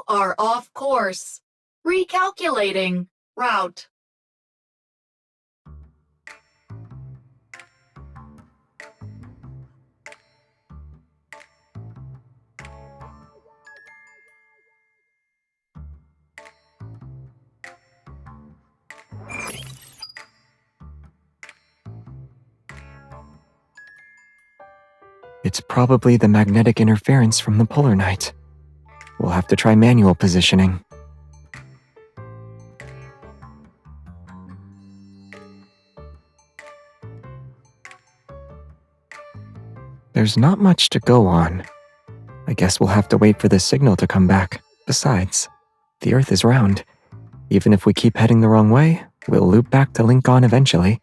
are off course. Recalculating route. It's probably the magnetic interference from the polar night. We'll have to try manual positioning. There's not much to go on. I guess we'll have to wait for the signal to come back. Besides, the Earth is round. Even if we keep heading the wrong way, we'll loop back to Lincoln eventually.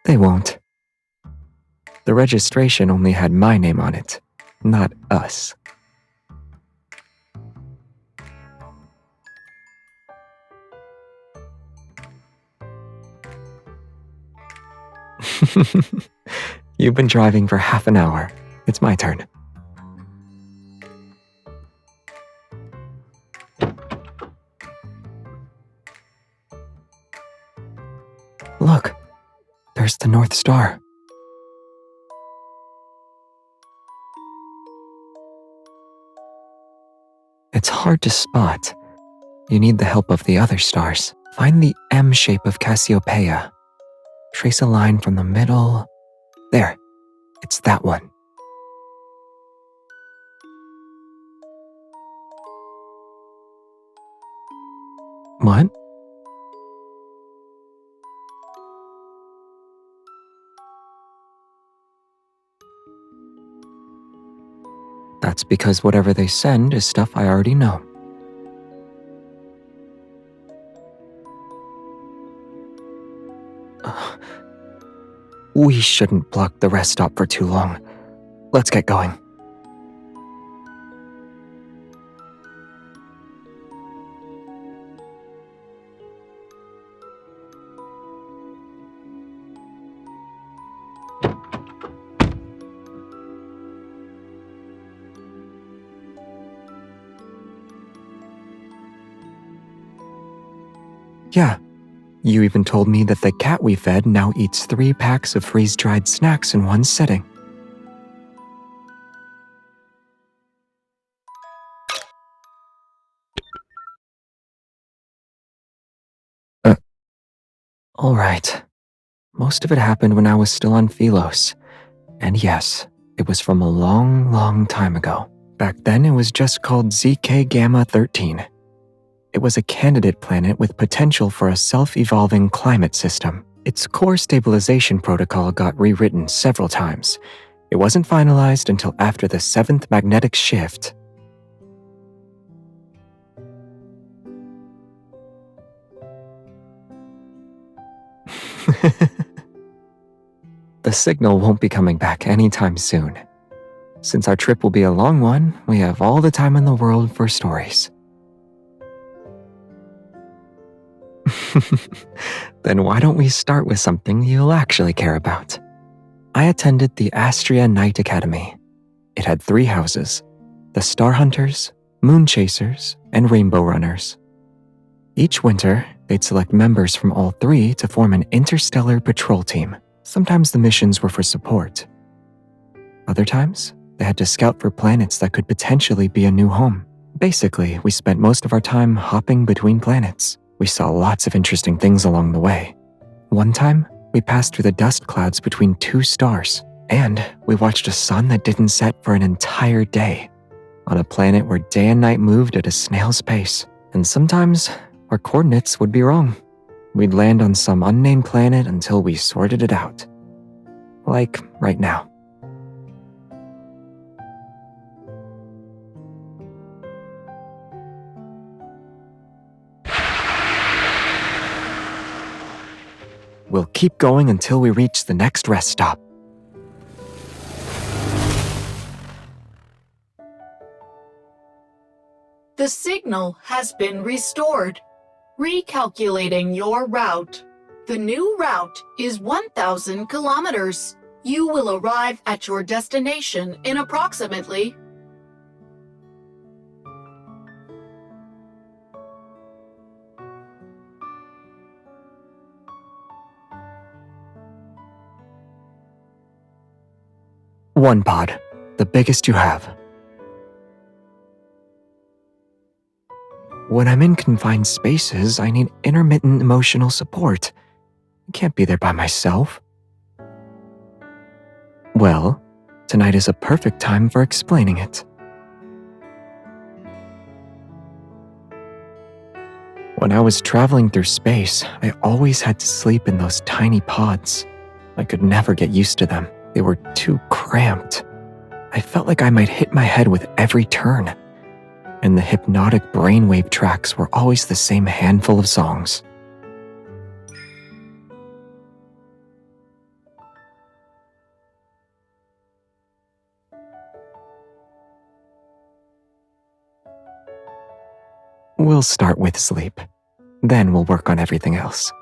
They won't. The registration only had my name on it, not us. You've been driving for half an hour. It's my turn. Look, there's the North Star. It's hard to spot. You need the help of the other stars. Find the M shape of Cassiopeia. Trace a line from the middle. There, it's that one. What? That's because whatever they send is stuff I already know. We shouldn't block the rest stop for too long. Let's get going. Yeah, you even told me that the cat we fed now eats 3 packs of freeze-dried snacks in one sitting. All right. Most of it happened when I was still on Philos. And yes, it was from a long, long time ago. Back then, it was just called ZK Gamma 13. It was a candidate planet with potential for a self-evolving climate system. Its core stabilization protocol got rewritten several times. It wasn't finalized until after the 7th magnetic shift. The signal won't be coming back anytime soon. Since our trip will be a long one, we have all the time in the world for stories. Then why don't we start with something you'll actually care about? I attended the Astria Knight Academy. It had 3 houses: the Star Hunters, Moon Chasers, and Rainbow Runners. Each winter, they'd select members from all 3 to form an interstellar patrol team. Sometimes the missions were for support. Other times, they had to scout for planets that could potentially be a new home. Basically, we spent most of our time hopping between planets. We saw lots of interesting things along the way. One time, we passed through the dust clouds between 2 stars, and we watched a sun that didn't set for an entire day, on a planet where day and night moved at a snail's pace. And sometimes, our coordinates would be wrong. We'd land on some unnamed planet until we sorted it out. Like right now. We'll keep going until we reach the next rest stop. The signal has been restored. Recalculating your route. The new route is 1,000 kilometers. You will arrive at your destination in approximately One pod, the biggest you have. When I'm in confined spaces, I need intermittent emotional support. I can't be there by myself. Well, tonight is a perfect time for explaining it. When I was traveling through space, I always had to sleep in those tiny pods. I could never get used to them. They were too cramped. I felt like I might hit my head with every turn. And the hypnotic brainwave tracks were always the same handful of songs. We'll start with sleep. Then we'll work on everything else.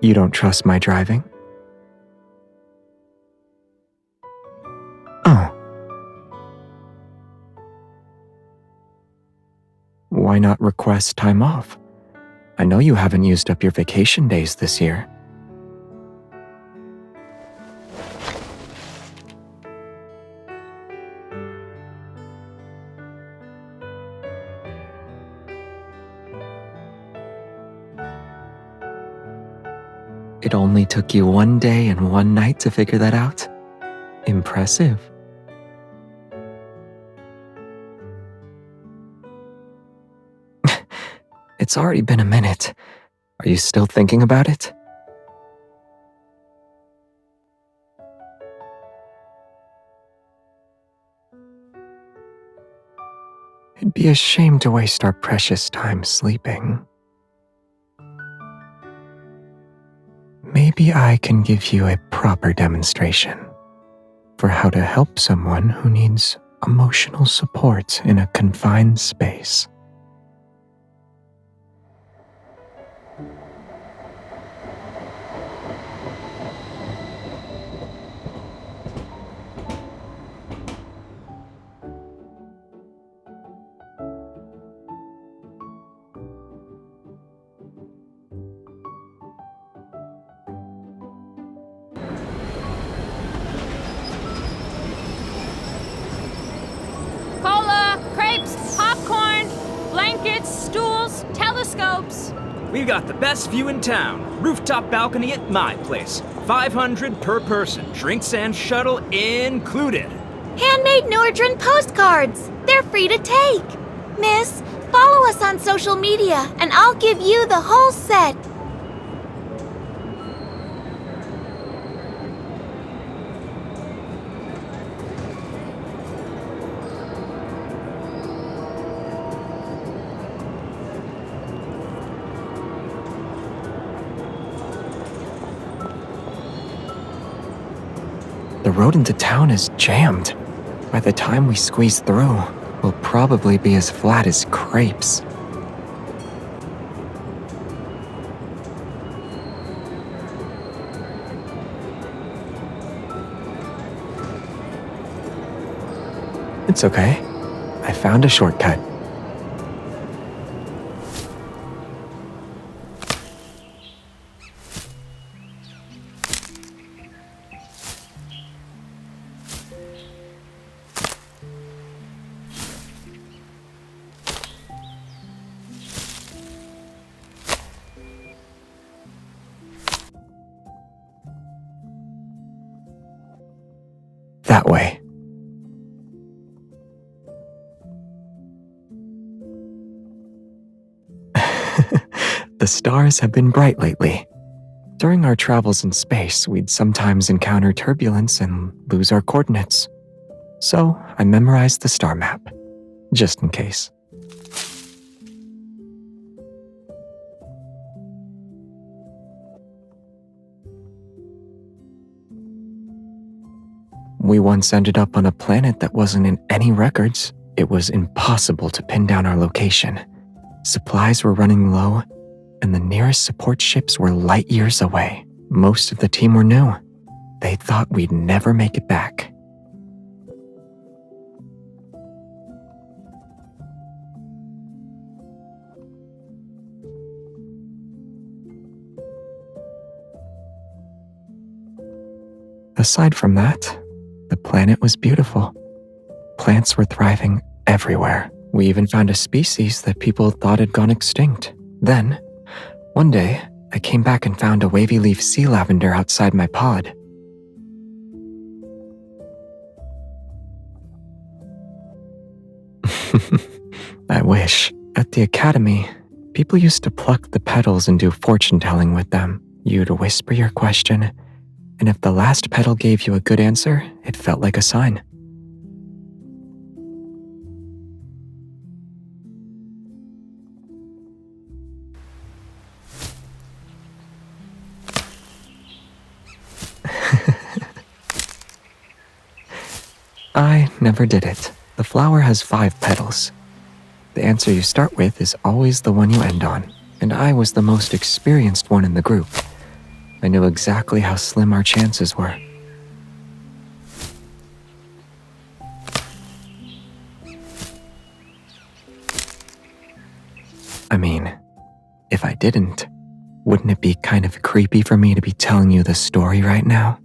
You don't trust my driving? Oh. Why not request time off? I know you haven't used up your vacation days this year. It only took you 1 day and 1 night to figure that out? Impressive. It's already been a minute. Are you still thinking about it? It'd be a shame to waste our precious time sleeping. Maybe I can give you a proper demonstration for how to help someone who needs emotional support in a confined space. We've got the best view in town. Rooftop balcony at my place. $500 per person. Drinks and shuttle included. Handmade Nordrin postcards. They're free to take. Miss, follow us on social media and I'll give you the whole set. The road into town is jammed. By the time we squeeze through, we'll probably be as flat as crepes. It's okay. I found a shortcut. That way. The stars have been bright lately. During our travels in space, we'd sometimes encounter turbulence and lose our coordinates. So I memorized the star map, just in case. We once ended up on a planet that wasn't in any records. It was impossible to pin down our location. Supplies were running low, and the nearest support ships were light years away. Most of the team were new. They thought we'd never make it back. Aside from that, the planet was beautiful. Plants were thriving everywhere. We even found a species that people thought had gone extinct. Then, one day, I came back and found a wavy leaf sea lavender outside my pod. I wish. At the academy, people used to pluck the petals and do fortune-telling with them. You'd whisper your question, and if the last petal gave you a good answer, it felt like a sign. I never did it. The flower has 5 petals. The answer you start with is always the one you end on, and I was the most experienced one in the group. I knew exactly how slim our chances were. I mean, if I didn't, wouldn't it be kind of creepy for me to be telling you the story right now?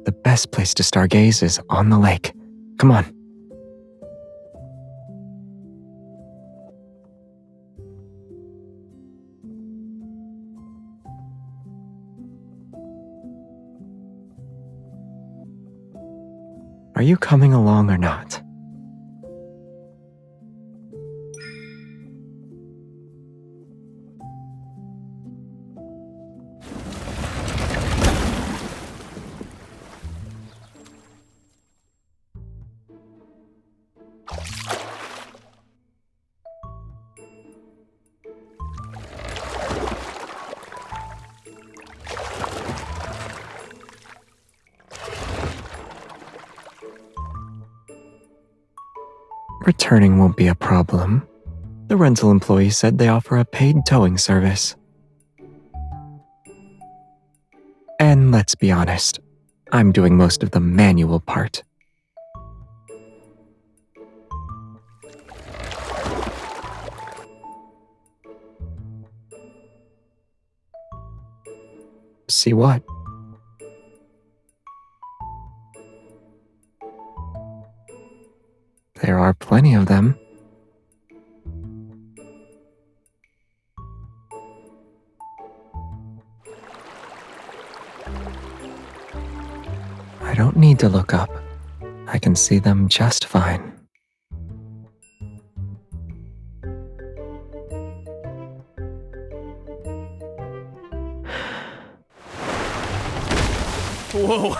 The best place to stargaze is on the lake. Come on. Are you coming along or not? Returning won't be a problem. The rental employee said they offer a paid towing service. And let's be honest, I'm doing most of the manual part. See what? There are plenty of them. I don't need to look up. I can see them just fine. Whoa,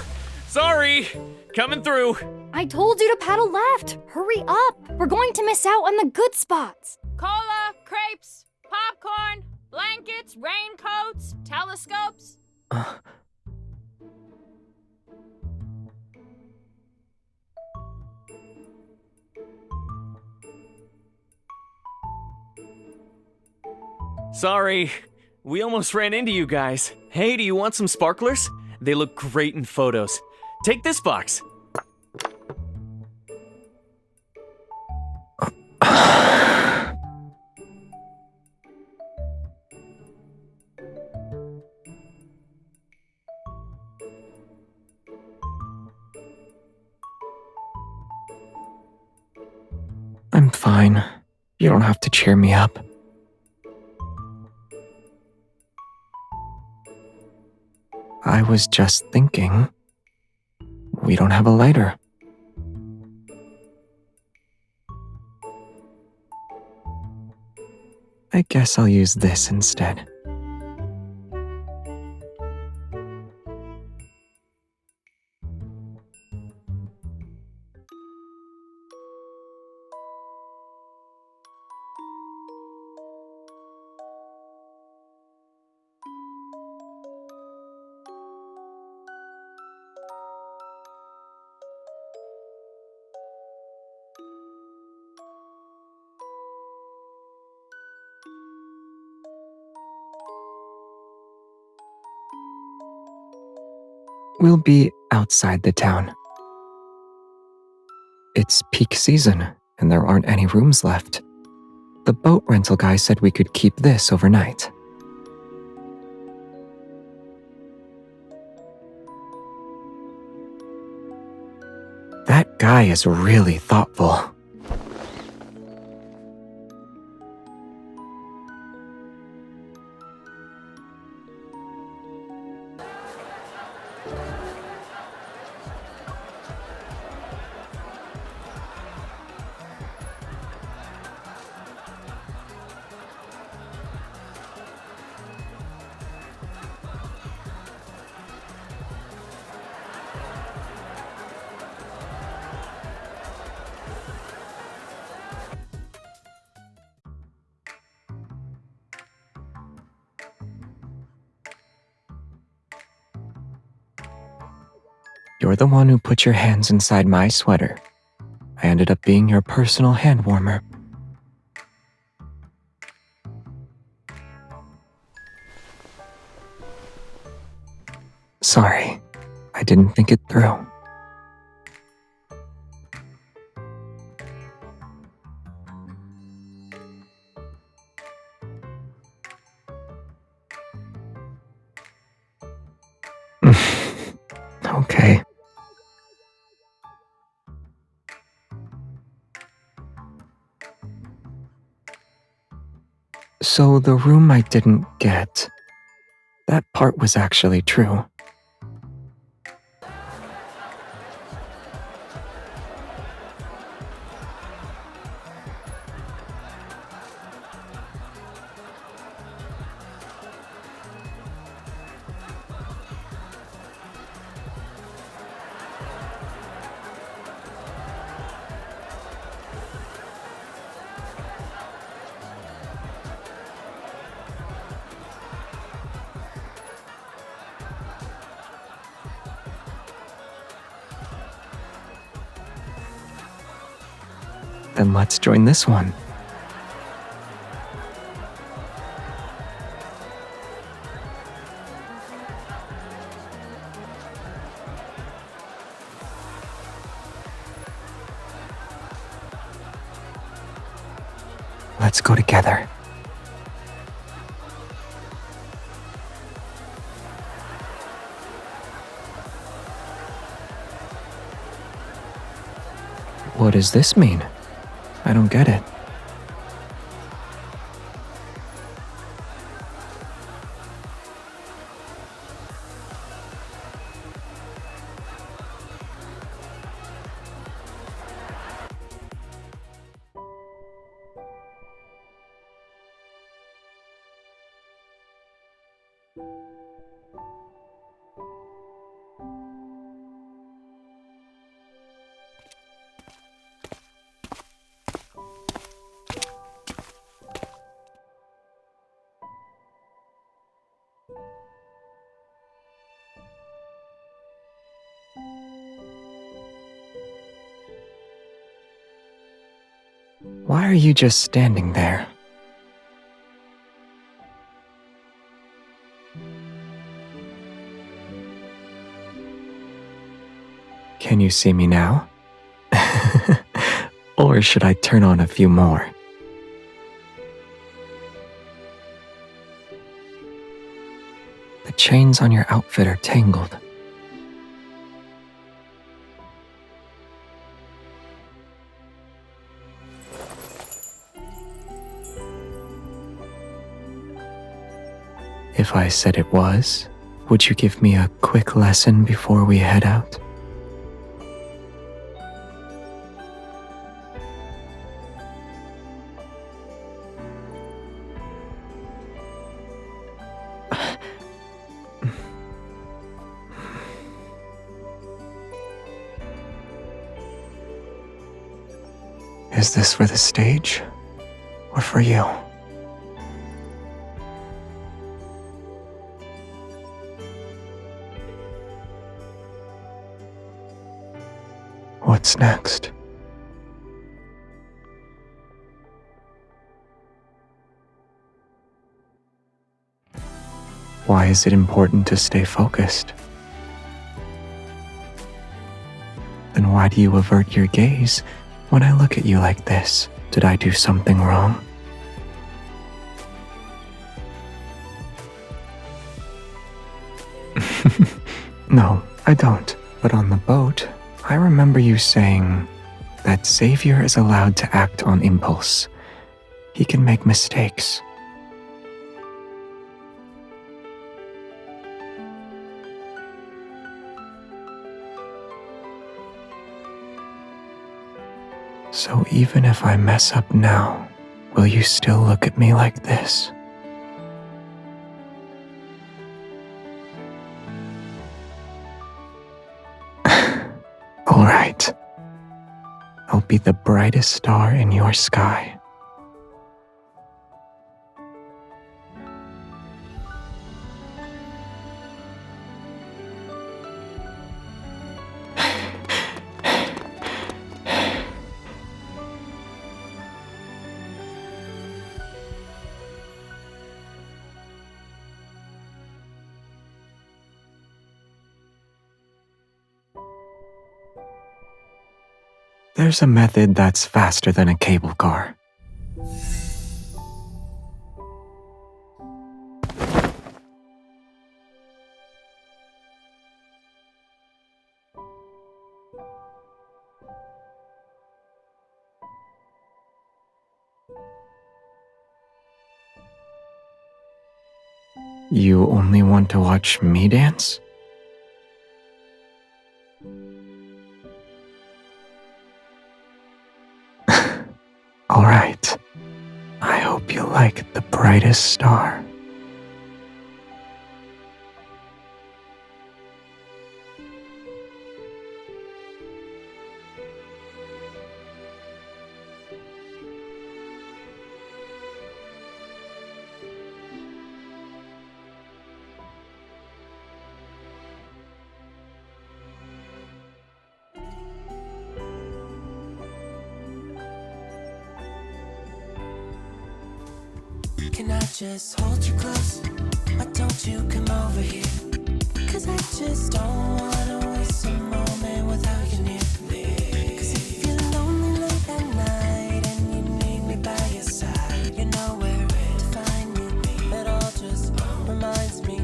sorry, coming through. I told you to paddle left. Hurry up. We're going to miss out on the good spots. Cola, crepes, popcorn, blankets, raincoats, telescopes. Sorry, we almost ran into you guys. Hey, do you want some sparklers? They look great in photos. Take this box. I'm fine. You don't have to cheer me up. I was just thinking, we don't have a lighter. I guess I'll use this instead. We'll be outside the town. It's peak season, and there aren't any rooms left. The boat rental guy said we could keep this overnight. That guy is really thoughtful. You're the one who put your hands inside my sweater. I ended up being your personal hand warmer. Sorry, I didn't think it through. Okay. So the room I didn't get, that part was actually true. Then let's join this one. Let's go together. What does this mean? I don't get it. Why are you just standing there? Can you see me now? Or should I turn on a few more? The chains on your outfit are tangled. If I said it was, would you give me a quick lesson before we head out? Is this for the stage or for you? What's next? Why is it important to stay focused? Then why do you avert your gaze when I look at you like this? Did I do something wrong? No, I don't. But on the boat, I remember you saying that Xavier is allowed to act on impulse. He can make mistakes. So even if I mess up now, will you still look at me like this? All right. I'll be the brightest star in your sky. There's a method that's faster than a cable car. You only want to watch me dance? All right. I hope you like the brightest star. Can I just hold you close? Why don't you come over here? 'Cause I just don't wanna waste a moment without you near. 'Cause if you're lonely late at night and you need me by your side, you know where to find me. It all just reminds me.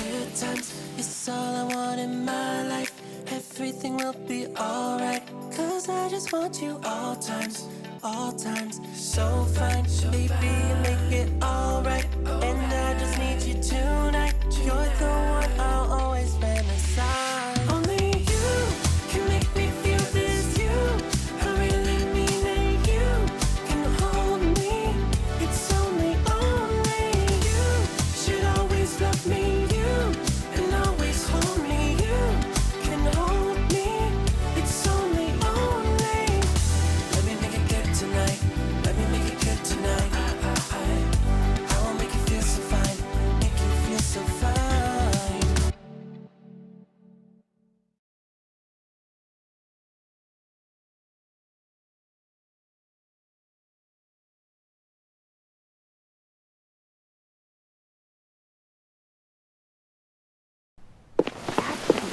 Good times is all I want in my life. Everything will be alright. 'Cause I just want you all times. So fine, baby, you make it alright. And I just need you tonight. You're the one I'll always fantasize. Only you can make me feel this. You, I really mean that you can hold me. It's only you should always love me. You can always hold me. You can hold me. It's only. Let me make it good tonight. Let me make it good tonight. I will make you feel so fine. Make you feel so fine.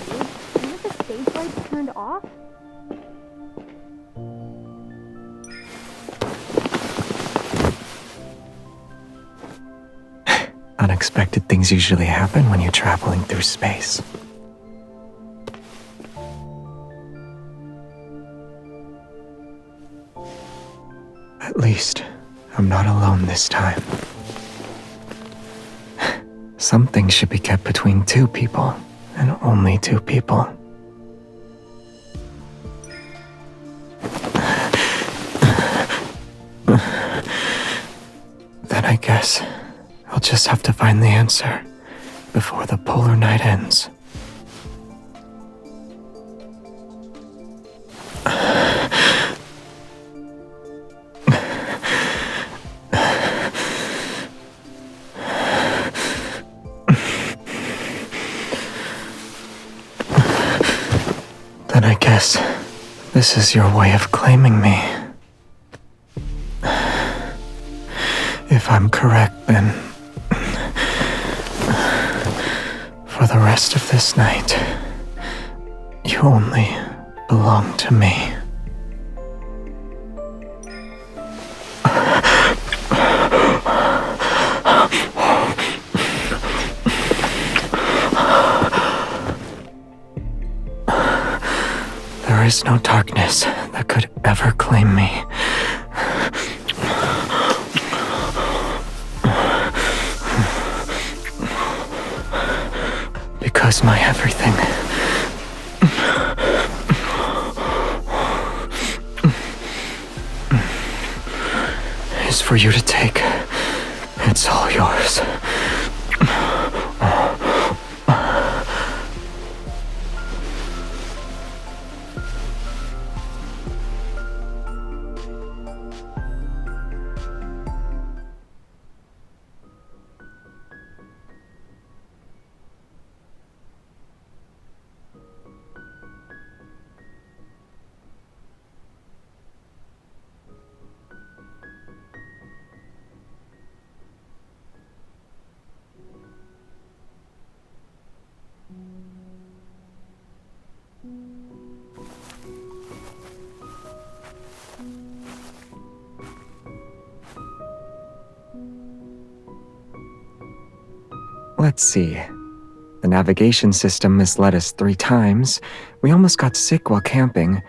Weird. Weren't the stage lights turned off? Unexpected things usually happen when you're traveling through space. At least, I'm not alone this time. Some things should be kept between two people, and only two people. Then I guess I'll just have to find the answer before the polar night ends. Then I guess this is your way of claiming me. If I'm correct, then for the rest of this night, you only belong to me. There is no darkness that could ever claim me. Because my everything is for you to take. It's all yours. Let's see. The navigation system has led us 3 times, we almost got sick while camping,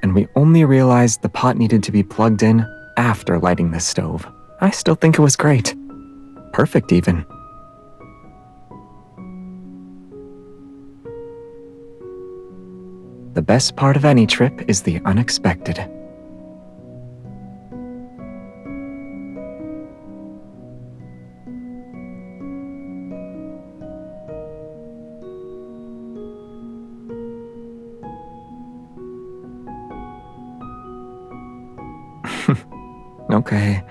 and we only realized the pot needed to be plugged in after lighting the stove. I still think it was great. Perfect, even. The best part of any trip is the unexpected. Okay,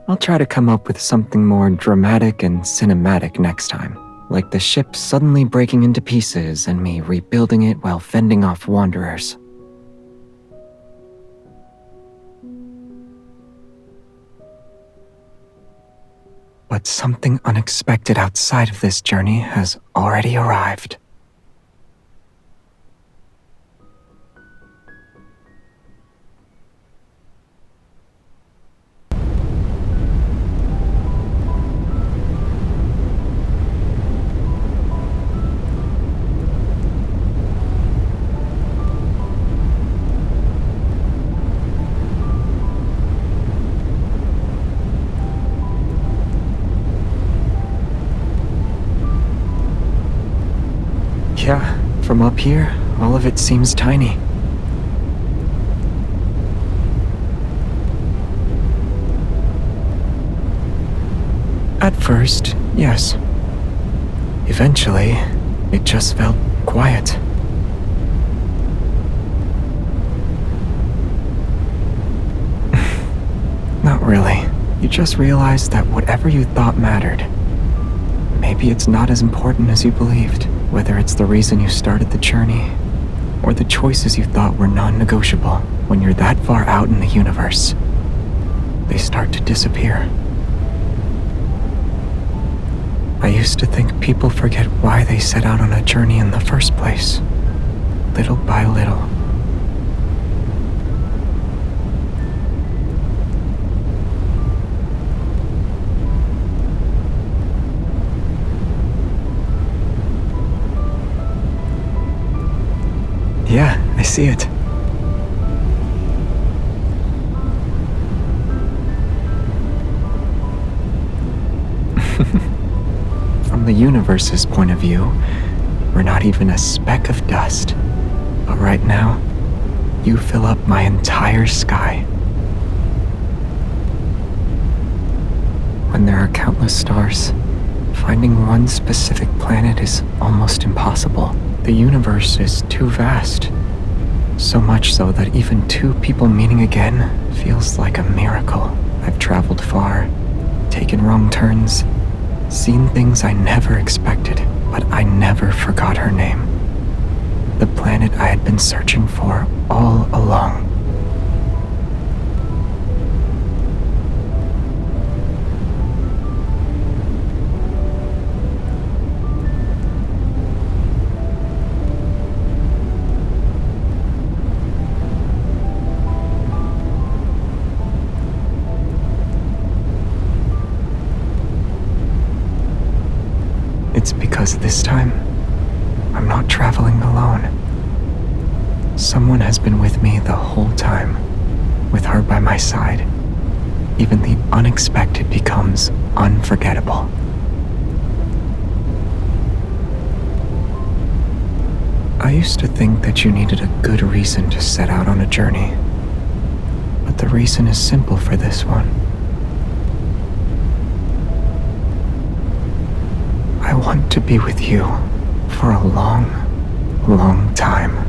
I'll try to come up with something more dramatic and cinematic next time, like the ship suddenly breaking into pieces and me rebuilding it while fending off wanderers. But something unexpected outside of this journey has already arrived. Yeah, from up here, all of it seems tiny. At first, yes. Eventually, it just felt quiet. Not really. You just realize that whatever you thought mattered, maybe it's not as important as you believed. Whether it's the reason you started the journey, or the choices you thought were non-negotiable, when you're that far out in the universe, they start to disappear. I used to think people forget why they set out on a journey in the first place, little by little. Yeah, I see it. From the universe's point of view, we're not even a speck of dust. But right now, you fill up my entire sky. When there are countless stars, finding one specific planet is almost impossible. The universe is too vast. So much so that even 2 people meeting again feels like a miracle. I've traveled far, taken wrong turns, seen things I never expected, but I never forgot her name. The planet I had been searching for all along. because this time, I'm not traveling alone. Someone has been with me the whole time, with her by my side. Even the unexpected becomes unforgettable. I used to think that you needed a good reason to set out on a journey, but the reason is simple for this one. I want to be with you for a long, long time.